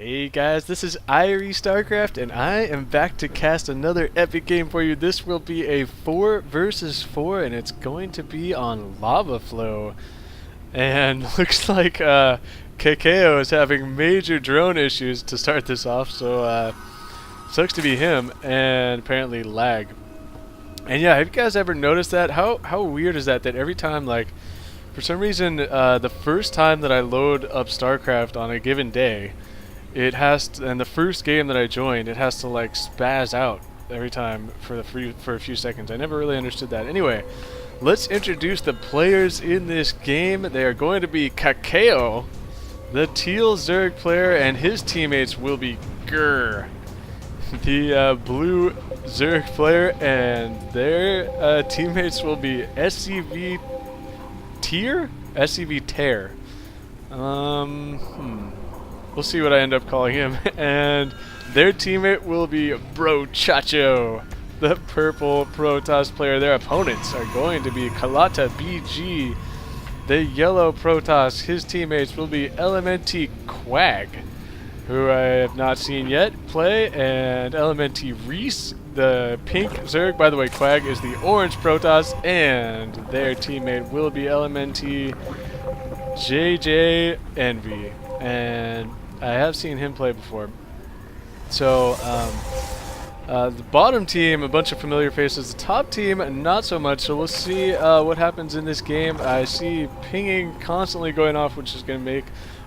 Hey guys, this is IrieStarcraft and I am back to cast another epic game for you. This will be a 4 versus 4 and it's going to be on Lava Flow. And looks like KaKaO is having major drone issues to start this off, so sucks to be him, and apparently lag. And yeah, have you guys ever noticed that? How weird is that every time, like, for some reason, the first time that I load up Starcraft on a given day, it has to, and the first game that I joined, it has to like spaz out every time for a few seconds. I never really understood that. Anyway, let's introduce the players in this game. They are going to be KaKaO, the teal Zerg player, and his teammates will be Grr, the blue Zerg player, and their teammates will be SCVtear. We'll see what I end up calling him. And their teammate will be brochacho, the purple Protoss player. Their opponents are going to be kalatabg, the yellow Protoss. His teammates will be LMntQuag, who I have not seen yet play, and LMntReese, the pink Zerg. By the way, Quag is the orange Protoss, and their teammate will be LMntJJenVy. And I have seen him play before. So, the bottom team, a bunch of familiar faces. The top team, not so much. So we'll see what happens in this game. I see pinging constantly going off, which is going to make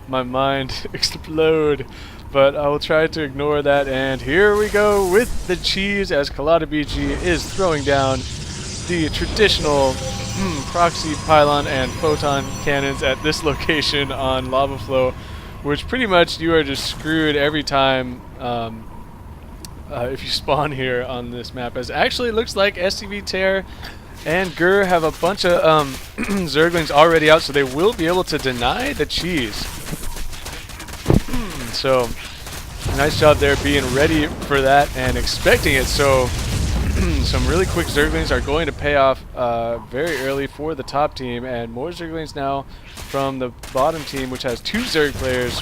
my mind explode. But I will try to ignore that. And here we go with the cheese as kalatabg is throwing down the traditional proxy pylon and photon cannons at this location on Lava Flow, which pretty much you are just screwed every time if you spawn here on this map. As actually it looks like SCVtear and Grr have a bunch of Zerglings already out, so they will be able to deny the cheese. So nice job there being ready for that and expecting it. So some really quick Zerglings are going to pay off very early for the top team, and more Zerglings now from the bottom team, which has 2 Zerg players.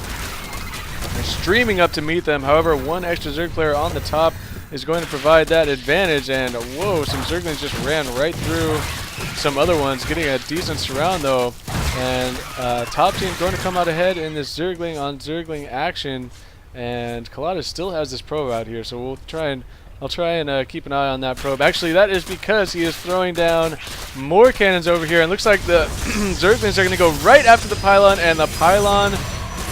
They're streaming up to meet them. However, one extra Zerg player on the top is going to provide that advantage, and whoa, some Zerglings just ran right through some other ones, getting a decent surround though. And top team going to come out ahead in this Zergling on Zergling action, and Kalata still has this probe out here, so I'll try and keep an eye on that probe. Actually, that is because he is throwing down more cannons over here. And looks like the Zerglings are going to go right after the pylon, and the pylon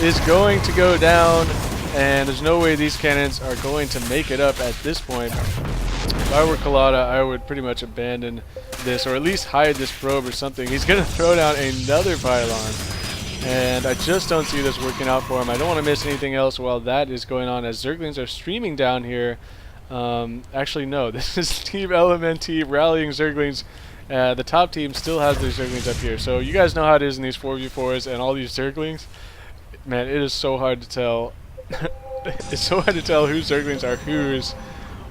is going to go down. And there's no way these cannons are going to make it up at this point. If I were Kalata, I would pretty much abandon this, or at least hide this probe or something. He's going to throw down another pylon, and I just don't see this working out for him. I don't want to miss anything else while that is going on, as Zerglings are streaming down here. Actually no, this is Team LMnt rallying Zerglings. The top team still has their Zerglings up here. So you guys know how it is in these 4v4s and all these Zerglings. Man, it is so hard to tell. It's so hard to tell whose Zerglings are whose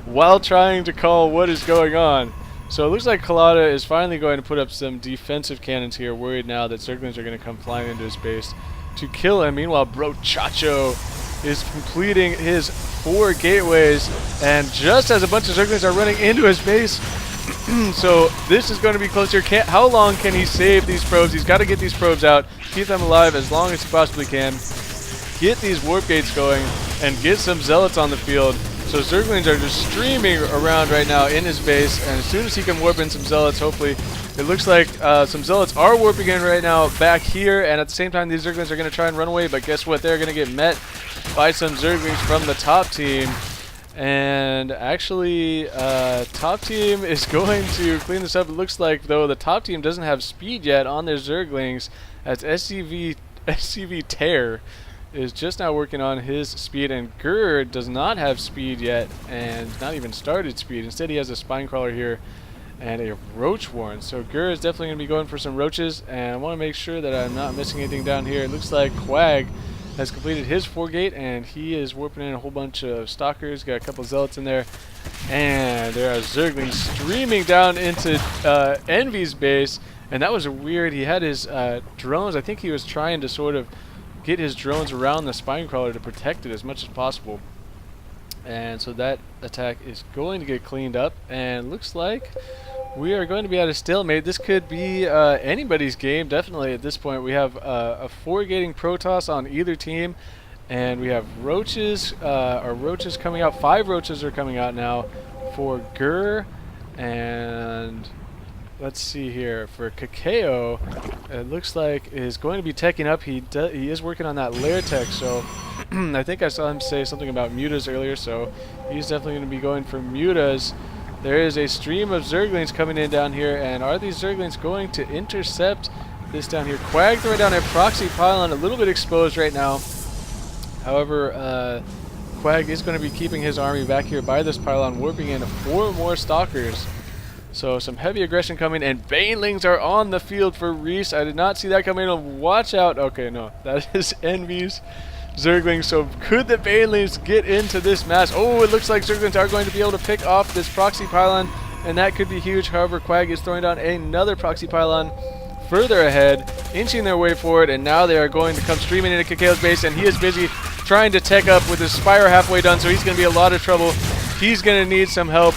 while trying to call what is going on. So it looks like Kalata is finally going to put up some defensive cannons here, worried now that Zerglings are going to come flying into his base to kill him. Meanwhile, brochacho is completing his 4 gateways, and just as a bunch of Zerglings are running into his base, so this is going to be closer. How long can he save these probes? He's got to get these probes out, keep them alive as long as he possibly can, get these warp gates going, and get some zealots on the field. So Zerglings are just streaming around right now in his base, and as soon as he can warp in some zealots, hopefully, it looks like some zealots are warping in right now back here, and at the same time these Zerglings are going to try and run away, but guess what? They're going to get met by some Zerglings from the top team. And actually, top team is going to clean this up. It looks like, though, the top team doesn't have speed yet on their Zerglings, as SCVtear is just now working on his speed, and Grr does not have speed yet, and not even started speed. Instead, he has a Spinecrawler here and a Roach Warren. So Grr is definitely going to be going for some roaches, and I want to make sure that I'm not missing anything down here. It looks like Quag has completed his 4 gate, and he is warping in a whole bunch of stalkers. Got a couple zealots in there, and there are Zerglings streaming down into Envy's base, and that was weird. He had his drones. I think he was trying to sort of get his drones around the spine crawler to protect it as much as possible. And so that attack is going to get cleaned up, and looks like we are going to be at a stalemate. This could be anybody's game, definitely at this point. We have a 4-gating Protoss on either team, and we have roaches, roaches coming out. 5 roaches are coming out now for Gur, and let's see here, for KaKaO, it looks like is going to be teching up. He is working on that lair tech, so I think I saw him say something about mutas earlier, so he's definitely going to be going for mutas. There is a stream of Zerglings coming in down here, and are these Zerglings going to intercept this down here? Quag throwing down a proxy pylon, a little bit exposed right now. However, Quag is going to be keeping his army back here by this pylon, warping in 4 more Stalkers. So some heavy aggression coming, and Banelings are on the field for Reese. I did not see that coming in. Watch out. Okay, no, that is Envy's Zerglings. So could the Banelings get into this mass? Oh, it looks like Zerglings are going to be able to pick off this proxy pylon, and that could be huge. However, Quag is throwing down another proxy pylon further ahead, inching their way forward, and now they are going to come streaming into KaKaO's base, and he is busy trying to tech up with his Spire halfway done, so he's going to be in a lot of trouble. He's going to need some help.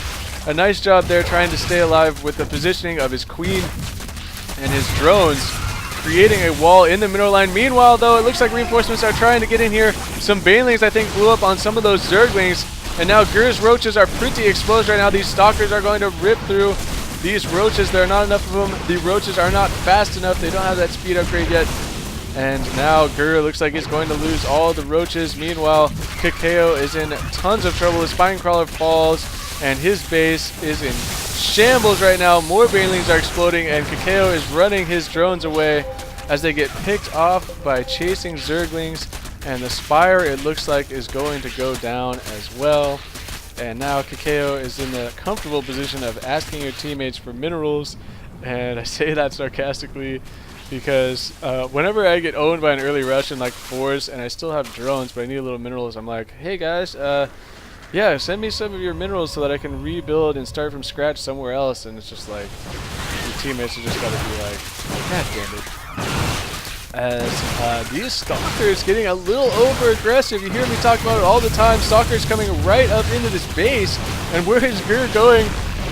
A nice job there trying to stay alive with the positioning of his queen and his drones, creating a wall in the middle line. Meanwhile, though, it looks like reinforcements are trying to get in here. Some Banelings, I think, blew up on some of those Zerglings, and now Gur's roaches are pretty exposed right now. These Stalkers are going to rip through these roaches. There are not enough of them. The roaches are not fast enough. They don't have that speed upgrade yet. And now Gur looks like he's going to lose all the roaches. Meanwhile, KaKaO is in tons of trouble. His spine crawler falls, and his base is in shambles right now. More Banelings are exploding, and KaKaO is running his drones away as they get picked off by chasing Zerglings. And the Spire, it looks like, is going to go down as well. And now KaKaO is in the comfortable position of asking your teammates for minerals. And I say that sarcastically because whenever I get owned by an early rush in like 4s and I still have drones but I need a little minerals, I'm like, hey guys, yeah, send me some of your minerals so that I can rebuild and start from scratch somewhere else. And it's just like, your teammates are just got to be like, god damn it. As these Stalkers getting a little over aggressive. You hear me talk about it all the time. Stalkers coming right up into this base, and where is Gur going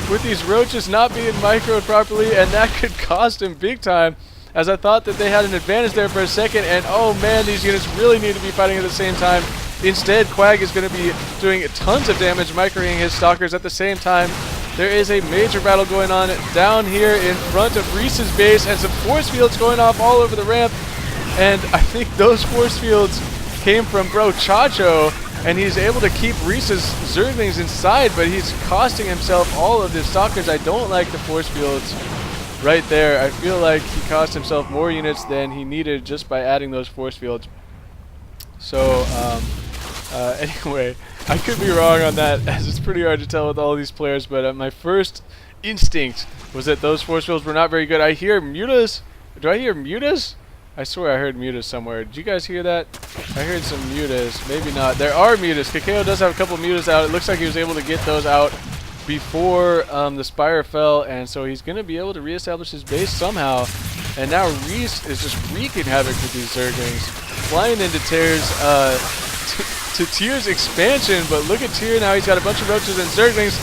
with these roaches not being microed properly? And that could cost him big time, as I thought that they had an advantage there for a second, and oh man, these units really need to be fighting at the same time. Instead, Quag is going to be doing tons of damage microing his Stalkers at the same time. There is a major battle going on down here in front of Reese's base, and some force fields going off all over the ramp. And I think those force fields came from brochacho, and he's able to keep Reese's Zerglings inside, but he's costing himself all of his Stalkers. I don't like the force fields right there. I feel like he cost himself more units than he needed just by adding those force fields. So, anyway, I could be wrong on that, as it's pretty hard to tell with all these players, but my first instinct was that those force fields were not very good. I hear mutas. Do I hear mutas? I swear I heard mutas somewhere. Did you guys hear that? I heard some mutas. Maybe not. There are mutas. KaKaO does have a couple mutas out. It looks like he was able to get those out before the Spire fell, and so he's going to be able to reestablish his base somehow. And now Reese is just wreaking havoc with these Zerglings, flying into Tears, to Tyr's expansion. But look at Tyr now. He's got a bunch of roaches and Zerglings,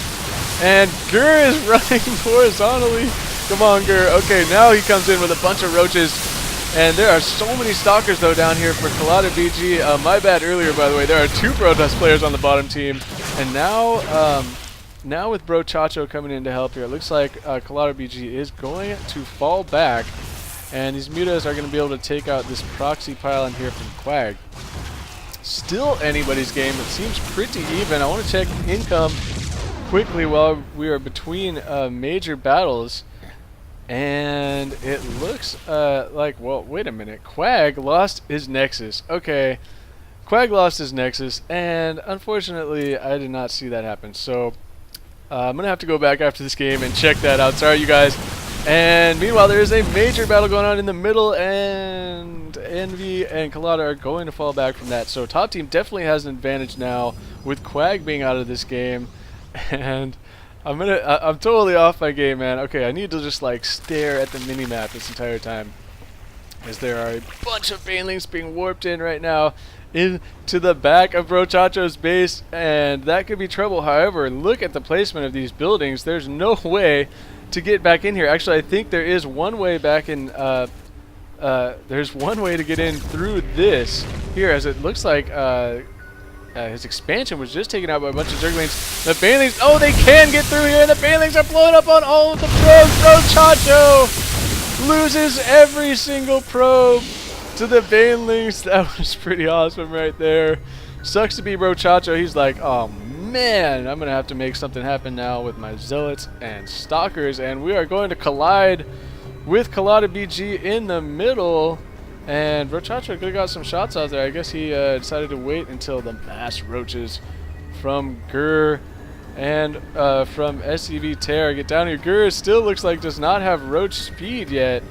and Gur is running horizontally. Come on, Gur. Okay, now he comes in with a bunch of roaches. And there are so many Stalkers, though, down here for kalatabg. My bad earlier, by the way. There are 2 Protoss players on the bottom team. And now, now with brochacho coming in to help here, it looks like kalatabg is going to fall back. And these mutas are going to be able to take out this proxy pylon here from Quag. Still anybody's game. It seems pretty even. I want to check income quickly while we are between major battles. And it looks like, well, wait a minute. Quag lost his Nexus. Okay, Quag lost his Nexus, and unfortunately, I did not see that happen. So I'm going to have to go back after this game and check that out. Sorry, you guys. And meanwhile, there is a major battle going on in the middle, and Envy and Kalata are going to fall back from that. So top team definitely has an advantage now with Quag being out of this game. And I'm totally off my game, man. Okay, I need to just like stare at the mini-map this entire time. as there are a bunch of banelings being warped in right now into the back of brochacho's base, and that could be trouble. However, look at the placement of these buildings. There's no way to get back in here. Actually, I think there is one way back in. There's one way to get in through this here, as it looks like his expansion was just taken out by a bunch of Zerglings. The banelings, oh, they can get through here, and the banelings are blowing up on all of the probes. Brochacho loses every single probe to the banelings. That was pretty awesome right there. Sucks to be brochacho. He's like, oh man, I'm gonna have to make something happen now with my zealots and stalkers, and we are going to collide with kalatabg in the middle. And brochacho could have got some shots out there. I guess he decided to wait until the mass roaches from Gur and from SCVtear get down here. Gur still looks like does not have roach speed yet.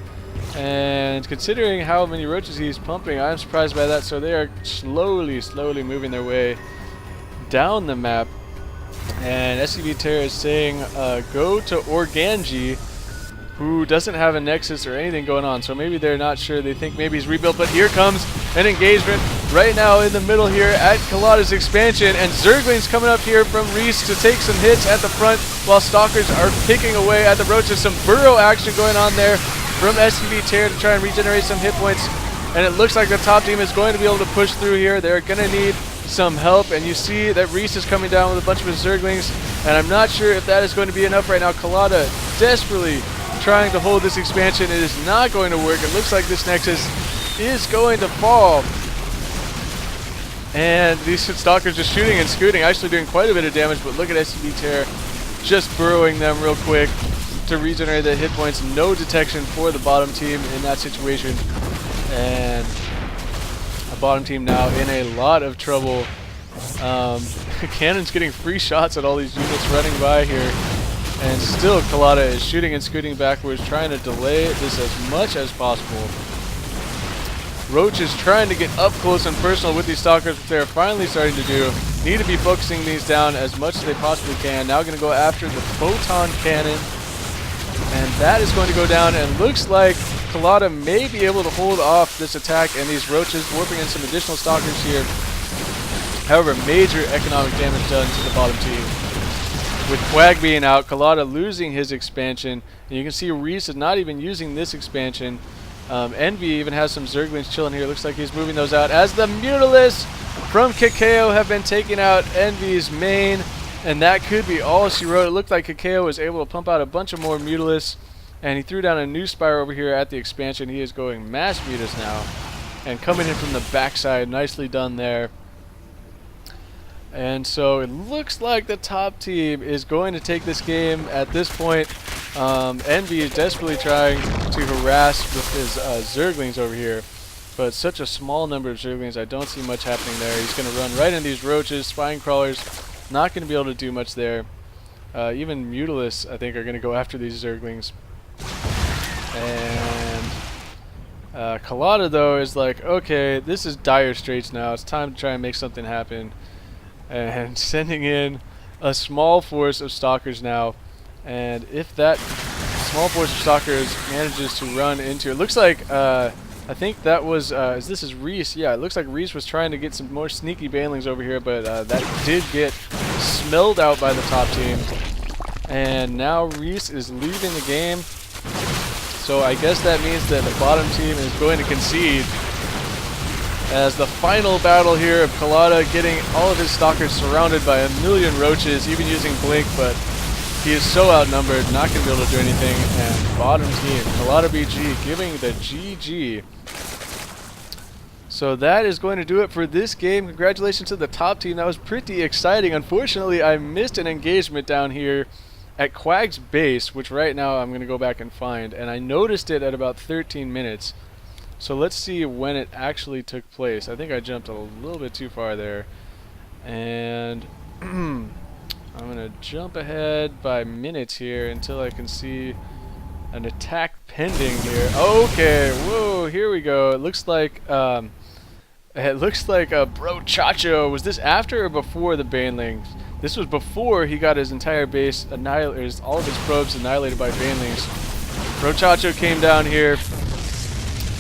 And considering how many roaches he's pumping, I'm surprised by that. So they are slowly moving their way down the map. And SCVtear is saying go to Organji, who doesn't have a nexus or anything going on. So maybe they're not sure. They think maybe he's rebuilt. But here comes an engagement right now in the middle here at Kalata's expansion. And Zerglings coming up here from Reese to take some hits at the front, while Stalkers are picking away at the roaches. Some burrow action going on there from SCVtear to try and regenerate some hit points. And it looks like the top team is going to be able to push through here. They're going to need some help. And you see that Reese is coming down with a bunch of his Zerglings. And I'm not sure if that is going to be enough right now. Kalata desperately trying to hold this expansion. It is not going to work. It looks like this Nexus is going to fall. And these Stalkers just shooting and scooting, actually doing quite a bit of damage. But look at SCVtear just burrowing them real quick to regenerate the hit points. No detection for the bottom team in that situation. And the bottom team now in a lot of trouble. Cannon's getting free shots at all these units running by here. And still Kalata is shooting and scooting backwards, trying to delay this as much as possible. Roach is trying to get up close and personal with these Stalkers, which they're finally starting to do. Need to be focusing these down as much as they possibly can. Now going to go after the Photon Cannon. And that is going to go down, and looks like Kalata may be able to hold off this attack and these Roaches, warping in some additional Stalkers here. However, major economic damage done to the bottom team. With Quag being out, Kalata losing his expansion, and you can see Reese is not even using this expansion. Envy even has some Zerglings chilling here. Looks like he's moving those out as the Mutalisks from KaKaO have been taking out Envy's main, and that could be all she wrote. It looked like KaKaO was able to pump out a bunch of more Mutalisks, and he threw down a new Spire over here at the expansion. He is going mass Mutas now, and coming in from the backside. Nicely done there. And so it looks like the top team is going to take this game at this point. Envy is desperately trying to harass with his Zerglings over here. But such a small number of Zerglings, I don't see much happening there. He's going to run right into these Roaches. Spine Crawlers, not going to be able to do much there. Even Mutalisks, I think, are going to go after these Zerglings. And Kalata, though, is like, okay, this is dire straits now. It's time to try and make something happen. And sending in a small force of Stalkers now. And if that small force of Stalkers manages to run into, it looks like, I think that was, this is Reese. Yeah, it looks like Reese was trying to get some more sneaky banelings over here, but that did get smelled out by the top team. And now Reese is leaving the game. So I guess that means that the bottom team is going to concede, as the final battle here of Kalata getting all of his Stalkers surrounded by a million Roaches, even using Blink, but he is so outnumbered, not going to be able to do anything. And bottom team, kalatabg giving the GG. So that is going to do it for this game. Congratulations to the top team. That was pretty exciting. Unfortunately, I missed an engagement down here at Quag's base, which right now I'm going to go back and find. And I noticed it at about 13 minutes. So let's see when it actually took place. I think I jumped a little bit too far there. And I'm going to jump ahead by minutes here until I can see an attack pending here. Okay, whoa, here we go. It looks like a brochacho. Was this after or before the banelings? This was before he got his entire base annihilated, all of his probes annihilated by banelings. Brochacho came down here,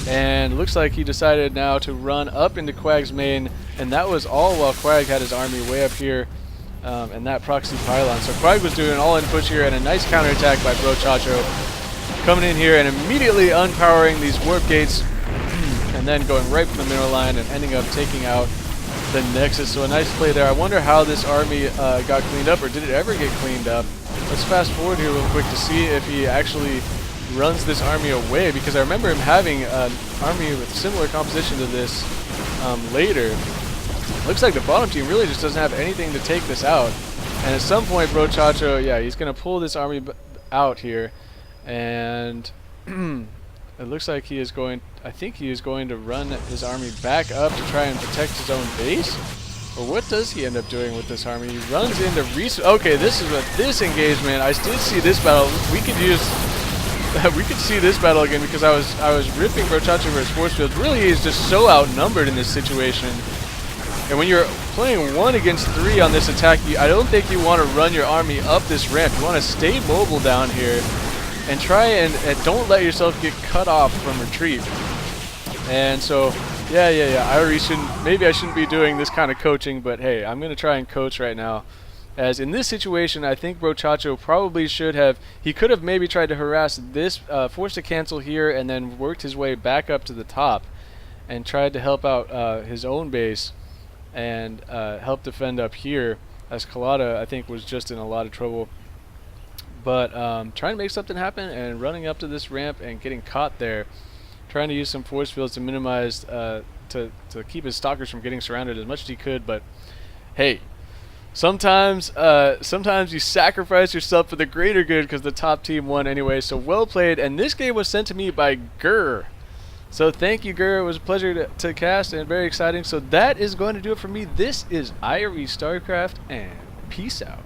And looks like he decided now to run up into Quag's main, and that was all while Quag had his army way up here, and that proxy pylon. So Quag was doing an all-in push here, and a nice counterattack by brochacho, coming in here and immediately unpowering these warp gates, and then going right for the mineral line and ending up taking out the Nexus. So a nice play there. I wonder how this army got cleaned up, or did it ever get cleaned up? Let's fast forward here real quick to see if he actually runs this army away, because I remember him having an army with similar composition to this later. Looks like the bottom team really just doesn't have anything to take this out, and at some point brochacho, yeah, he's going to pull this army out here, and it looks like he is going, I think he is going to run his army back up to try and protect his own base. Or what does he end up doing with this army? He runs into Reese. Okay, this is what this engagement. I did see this battle. We could use. We could see this battle again, because I was ripping brochacho for his force field. Really, he's just so outnumbered in this situation. And when you're playing 1 against 3 on this attack, I don't think you want to run your army up this ramp. You want to stay mobile down here and try and don't let yourself get cut off from retreat. And so, yeah. Maybe I shouldn't be doing this kind of coaching, but hey, I'm going to try and coach right now. As in this situation, I think brochacho probably should have, he could have maybe tried to harass this, forced to cancel here, and then worked his way back up to the top and tried to help out his own base and help defend up here, as Kalata, I think, was just in a lot of trouble. But trying to make something happen and running up to this ramp and getting caught there, trying to use some force fields to minimize, to keep his stalkers from getting surrounded as much as he could. But hey, sometimes you sacrifice yourself for the greater good, because the top team won anyway. So well played, and this game was sent to me by Gurr. So thank you, Gurr. It was a pleasure to cast and very exciting. So that is going to do it for me. This is IrieStarcraft, and peace out.